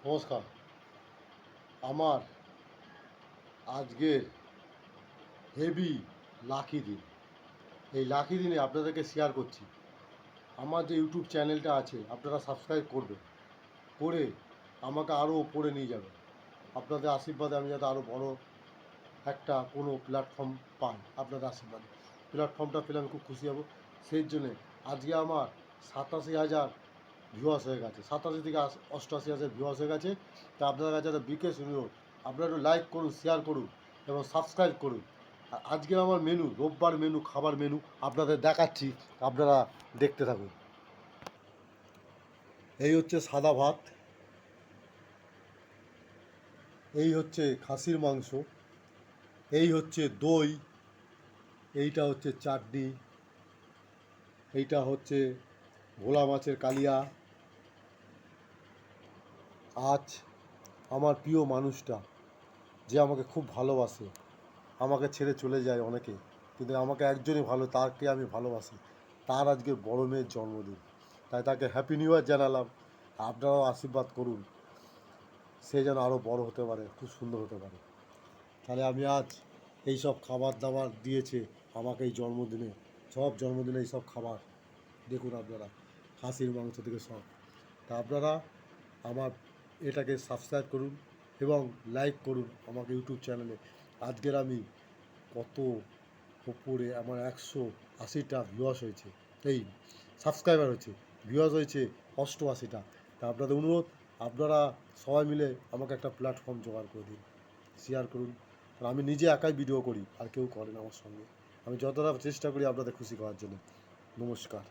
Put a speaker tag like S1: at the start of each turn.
S1: নমস্কার। আমার আজকের হেভি লাকি দিন। এই লাকি দিনে আপনাদেরকে শেয়ার করছি। আমার যে ইউটিউব চ্যানেলটা আছে আপনারা সাবস্ক্রাইব করবেন, করে আমাকে আরও ওপরে নিয়ে যাবেন। আপনাদের আশীর্বাদে আমি যাতে আরও বড় একটা কোনো প্ল্যাটফর্ম পাই, আপনাদের আশীর্বাদে প্ল্যাটফর্মটা পেলে আমি খুব খুশি হব। সেই জন্যে আজকে আমার 87,000 ভিউয়ার্স হয়ে গেছে, 87 থেকে 88,000 ভিউয়ার্স হয়ে গেছে। তা আপনাদের কাছে একটা বিশেষ অনুরোধ, আপনারা একটু লাইক করুন, শেয়ার করুন এবং সাবস্ক্রাইব করুন। আর আজকে আমার মেনু, রোববার মেনু, খাবার মেনু আপনাদের দেখাচ্ছি, আপনারা দেখতে থাকুন। এই হচ্ছে সাদা ভাত, এই হচ্ছে খাসির মাংস, এই হচ্ছে দই, এইটা হচ্ছে চাটনি, এইটা হচ্ছে ভোলা মাছের কালিয়া। আজ আমার প্রিয় মানুষটা, যে আমাকে খুব ভালোবাসে, আমাকে ছেড়ে চলে যায় অনেকে, কিন্তু আমাকে একজনই ভালো, তাকে আমি ভালোবাসি, তার আজকে বড় মেয়ের জন্মদিন। তাই তাকে হ্যাপি নিউ ইয়ার জানালাম। আপনারাও আশীর্বাদ করুন, সে যেন আরও বড় হতে পারে, খুব সুন্দর হতে পারে। তাহলে আমি আজ এই সব খাবার দাবার দিয়েছে আমাকে এই জন্মদিনে, সব জন্মদিনে এই সব খাবার দেখুন আপনারা, খাসির মাংস থেকে সব। তা আপনারা আমার এটাকে সাবস্ক্রাইব করুন এবং লাইক করুন আমাকে ইউটিউব চ্যানেলে। আজকের আমি কত ওপরে, আমার 180টা ভিউয়ার্স হয়েছে, এই সাবস্ক্রাইবার হয়েছে, ভিউয়ার্স হয়েছে 88টা। তা আপনাদের অনুরোধ, আপনারা সবাই মিলে আমাকে একটা প্ল্যাটফর্ম জোগাড় করে দিন, শেয়ার করুন। কারণ আমি নিজে একাই ভিডিও করি, আর কেউ করে না আমার সঙ্গে। আমি যতটা চেষ্টা করি আপনাদের খুশি করার জন্য। নমস্কার।